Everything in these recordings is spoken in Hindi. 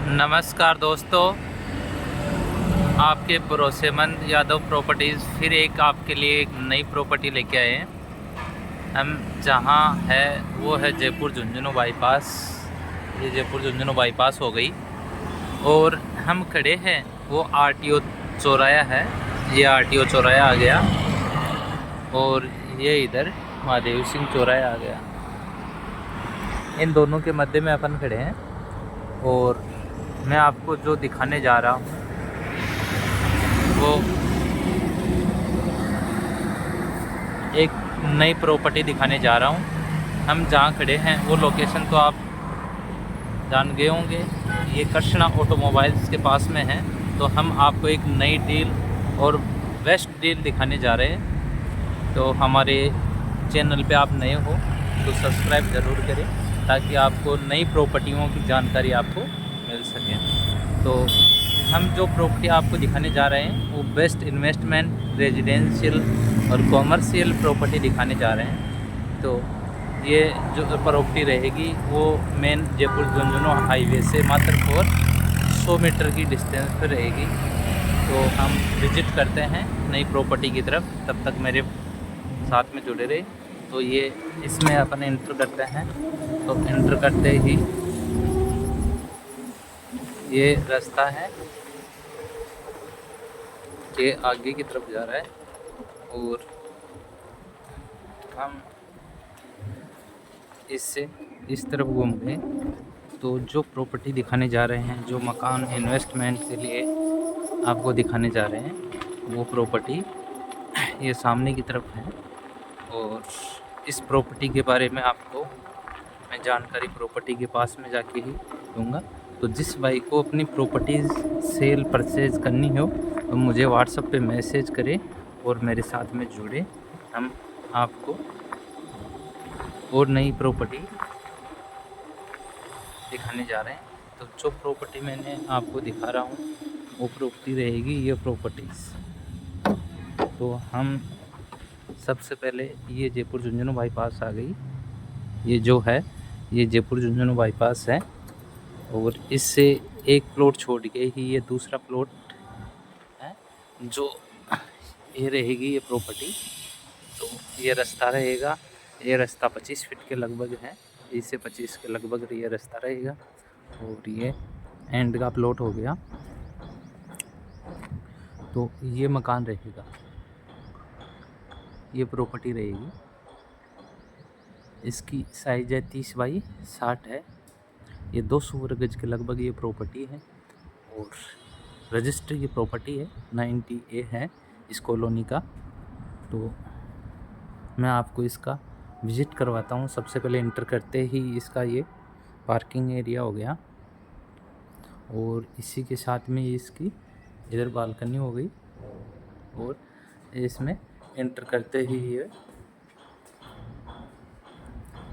नमस्कार दोस्तों, आपके भरोसेमंद यादव प्रॉपर्टीज़ फिर एक आपके लिए एक नई प्रॉपर्टी लेके आए हैं। हम जहाँ है वो है जयपुर झुंझुनू बाईपास। ये जयपुर झुंझुनू बाईपास हो गई और हम खड़े हैं वो आरटीओ चौराया है। ये आरटीओ चौराया आ गया और ये इधर महादेव सिंह चौराया आ गया। इन दोनों के मध्य में अपन खड़े हैं और मैं आपको जो दिखाने जा रहा हूँ वो एक नई प्रॉपर्टी दिखाने जा रहा हूँ। हम जहाँ खड़े हैं वो लोकेशन तो आप जान गए होंगे, ये कृष्णा ऑटोमोबाइल्स के पास में है। तो हम आपको एक नई डील और बेस्ट डील दिखाने जा रहे हैं। तो हमारे चैनल पे आप नए हो तो सब्सक्राइब ज़रूर करें ताकि आपको नई प्रॉपर्टियों की जानकारी आपको मिल सके। तो हम जो प्रॉपर्टी आपको दिखाने जा रहे हैं वो बेस्ट इन्वेस्टमेंट रेजिडेंशियल और कॉमर्शियल प्रॉपर्टी दिखाने जा रहे हैं। तो ये जो प्रॉपर्टी रहेगी वो मेन जयपुर झुंझुनू हाईवे से मात्र और 100 मीटर की डिस्टेंस पर रहेगी। तो हम विजिट करते हैं नई प्रॉपर्टी की तरफ, तब तक मेरे साथ में जुड़े रहे। तो ये इसमें अपन एंटर करते हैं। तो एंटर करते ही ये रास्ता है, ये आगे की तरफ जा रहा है और हम इससे इस तरफ घूम गए। तो जो प्रॉपर्टी दिखाने जा रहे हैं, जो मकान इन्वेस्टमेंट के लिए आपको दिखाने जा रहे हैं, वो प्रॉपर्टी ये सामने की तरफ है। और इस प्रॉपर्टी के बारे में आपको मैं जानकारी प्रॉपर्टी के पास में जाके ही दूंगा। तो जिस भाई को अपनी प्रॉपर्टीज़ सेल परचेज करनी हो तो मुझे व्हाट्सएप पे मैसेज करें और मेरे साथ में जुड़े। हम आपको और नई प्रॉपर्टी दिखाने जा रहे हैं। तो जो प्रॉपर्टी मैंने आपको दिखा रहा हूँ वो प्रॉपर्टी रहेगी ये प्रॉपर्टीज़। तो हम सबसे पहले ये जयपुर झुंझुनू बाईपास आ गई। ये जो है ये जयपुर झुंझुनू बाईपास है और इससे एक प्लॉट छोड़ के ही ये दूसरा प्लॉट है जो ये रहेगी ये प्रॉपर्टी। तो ये रास्ता रहेगा, ये रास्ता 25 फीट के लगभग है, इससे 25 के लगभग ये रास्ता रहेगा और ये एंड का प्लॉट हो गया। तो ये मकान रहेगा, ये प्रॉपर्टी रहेगी। इसकी साइज है 30 बाई 60 है। ये 200 वर्ग गज के लगभग ये प्रॉपर्टी है और रजिस्टर ये प्रॉपर्टी है 90A है इस कॉलोनी का। तो मैं आपको इसका विज़िट करवाता हूँ। सबसे पहले इंटर करते ही इसका ये पार्किंग एरिया हो गया और इसी के साथ में इसकी इधर बालकनी हो गई और इसमें इंटर करते ही ये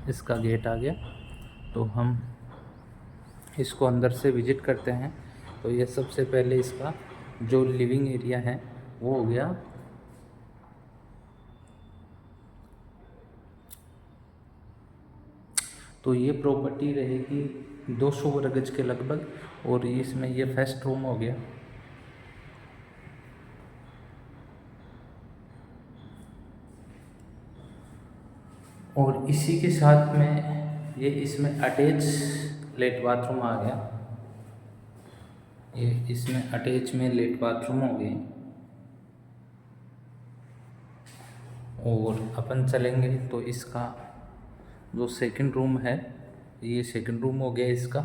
इसका गेट आ गया। तो हम इसको अंदर से विज़िट करते हैं। तो ये सबसे पहले इसका जो लिविंग एरिया है वो हो गया। तो ये प्रॉपर्टी रहेगी 200 वर्ग गज के लगभग और इसमें ये फर्स्ट रूम हो गया। और इसी के साथ में ये इसमें अटैच लेट बाथरूम आ गया। ये इसमें अटैच में लेट बाथरूम हो गए। और अपन चलेंगे तो इसका जो सेकंड रूम है ये सेकंड रूम हो गया इसका।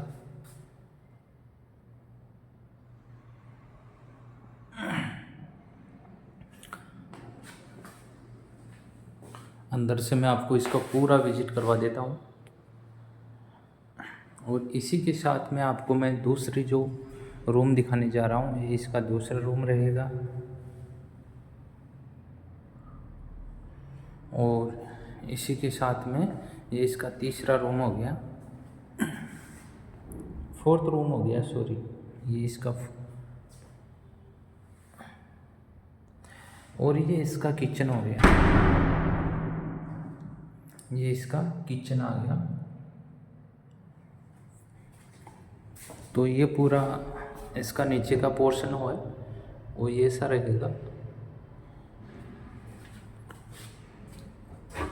अंदर से मैं आपको इसका पूरा विजिट करवा देता हूँ। और इसी के साथ में आपको मैं दूसरी जो रूम दिखाने जा रहा हूँ, ये इसका दूसरा रूम रहेगा। और इसी के साथ में ये इसका तीसरा रूम हो गया, फोर्थ रूम हो गया, सॉरी ये इसका। और ये इसका किचन हो गया, ये इसका किचन आ गया। तो ये पूरा इसका नीचे का पोर्शन हो है वो ये सा रहेगा।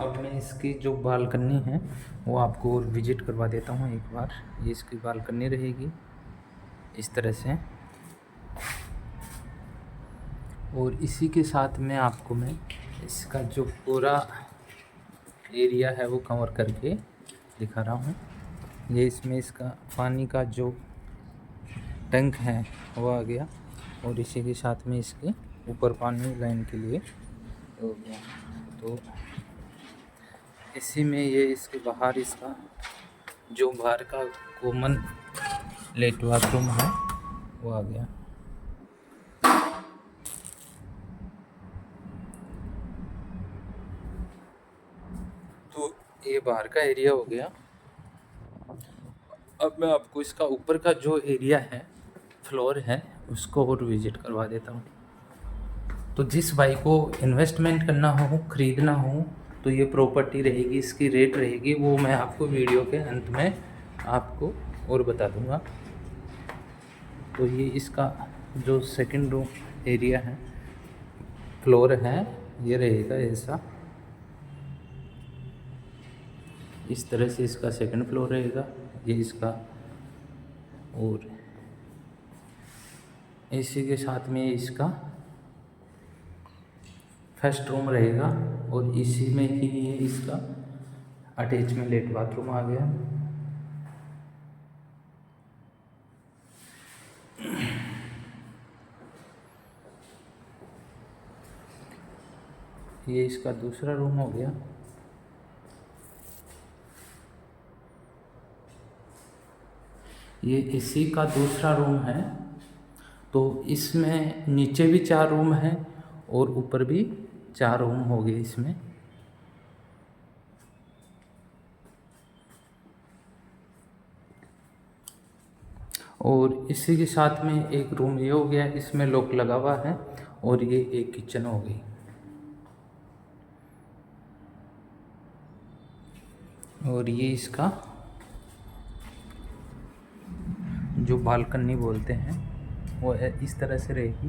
अब मैं इसकी जो बालकनी है वो आपको और विजिट करवा देता हूँ एक बार। ये इसकी बालकनी रहेगी इस तरह से, और इसी के साथ में आपको मैं इसका जो पूरा एरिया है वो कवर करके दिखा रहा हूँ। ये इसमें इसका पानी का जो टैंक है वो आ गया, और इसी के साथ में इसके ऊपर पानी लाइन के लिए हो गया। तो इसी में ये इसके बाहर इसका जो बाहर का कॉमन लेट बाथरूम है वो आ गया। तो ये बाहर का एरिया हो गया। अब मैं आपको इसका ऊपर का जो एरिया है, फ्लोर है, उसको और विजिट करवा देता हूँ। तो जिस भाई को इन्वेस्टमेंट करना हो, ख़रीदना हो, तो ये प्रॉपर्टी रहेगी, इसकी रेट रहेगी, वो मैं आपको वीडियो के अंत में आपको और बता दूँगा। तो ये इसका जो सेकंड रूम एरिया है, फ्लोर है, ये रहेगा ऐसा, इस तरह से इसका सेकंड फ्लोर रहेगा। ये इसका, और इसी के साथ में इसका फर्स्ट रूम रहेगा, और इसी में ही ये इसका अटैच में लेट बाथरूम आ गया। ये इसका दूसरा रूम हो गया। ये इसी का दूसरा रूम है। तो इसमें नीचे भी 4 रूम हैं और ऊपर भी 4 रूम हो गए इसमें। और इसी के साथ में एक रूम ये हो गया, इसमें लॉक लगा हुआ है, और ये एक किचन हो गई। और ये इसका जो बालकनी बोलते हैं वो इस तरह से रहेगी।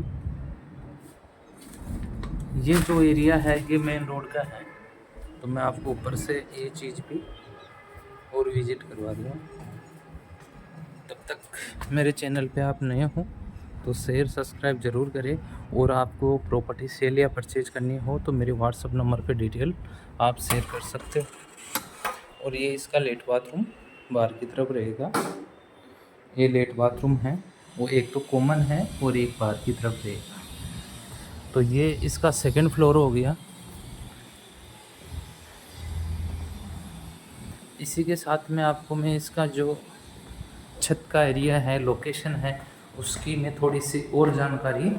ये जो एरिया है ये मेन रोड का है। तो मैं आपको ऊपर से ये चीज़ भी और विजिट करवा दूँगा। तब तक मेरे चैनल पे आप नए हो तो शेयर सब्सक्राइब ज़रूर करें, और आपको प्रॉपर्टी सेल या परचेज करनी हो तो मेरे व्हाट्सअप नंबर पे डिटेल आप शेयर कर सकते हो। और ये इसका लेट बाथरूम बाहर की तरफ रहेगा। ये लेट बाथरूम है, वो एक तो कॉमन है और एक बाहर की तरफ रहेगा। तो ये इसका सेकंड फ्लोर हो गया। इसी के साथ में आपको मैं इसका जो छत का एरिया है, लोकेशन है, उसकी मैं थोड़ी सी और जानकारी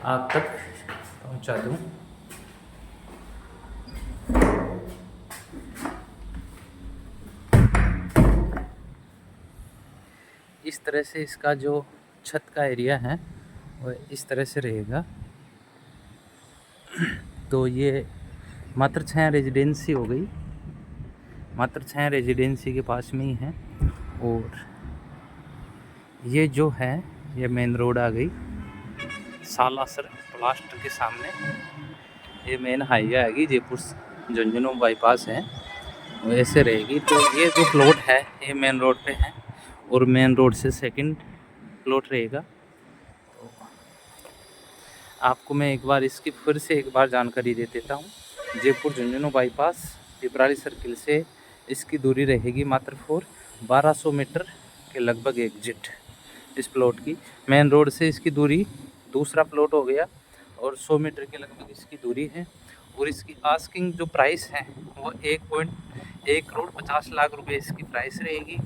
आप तक पहुंचा दूं। इस तरह से इसका जो छत का एरिया है वो इस तरह से रहेगा। तो ये मात्र छाया रेजिडेंसी हो गई, मात्र छाया रेजिडेंसी के पास में ही है। और ये जो है ये मेन रोड आ गई, सालासर प्लास्ट के सामने ये मेन हाईवे आएगी, जयपुर झुंझुनू बाईपास है वो ऐसे रहेगी। तो ये जो प्लॉट है ये मेन रोड पे है, और मेन रोड से सेकंड प्लॉट रहेगा। तो आपको मैं एक बार इसकी फिर से एक बार जानकारी दे देता हूँ। जयपुर झुंझुनू बाईपास पिपराली सर्किल से इसकी दूरी रहेगी मात्र 1200 मीटर के लगभग एग्जिट इस प्लॉट की। मेन रोड से इसकी दूरी दूसरा प्लॉट हो गया, और 100 मीटर के लगभग इसकी दूरी है। और इसकी आस्किंग जो प्राइस है वो 1 करोड़ 50 लाख रुपए इसकी प्राइस रहेगी।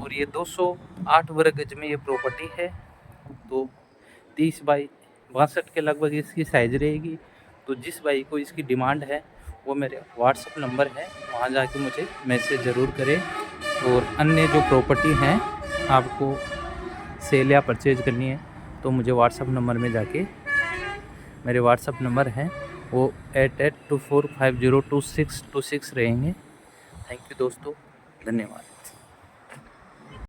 और ये 208 वर्ग गज में ये प्रॉपर्टी है। तो 30 बाई 62 के लगभग इसकी साइज़ रहेगी। तो जिस भाई को इसकी डिमांड है वो मेरे व्हाट्सअप नंबर है, वहाँ जाके मुझे मैसेज ज़रूर करें। और अन्य जो प्रॉपर्टी हैं आपको सेल या परचेज करनी है तो मुझे व्हाट्सअप नंबर में जाके, मेरे व्हाट्सअप नंबर है वो 8824502626 रहेंगे। थैंक यू दोस्तों, धन्यवाद।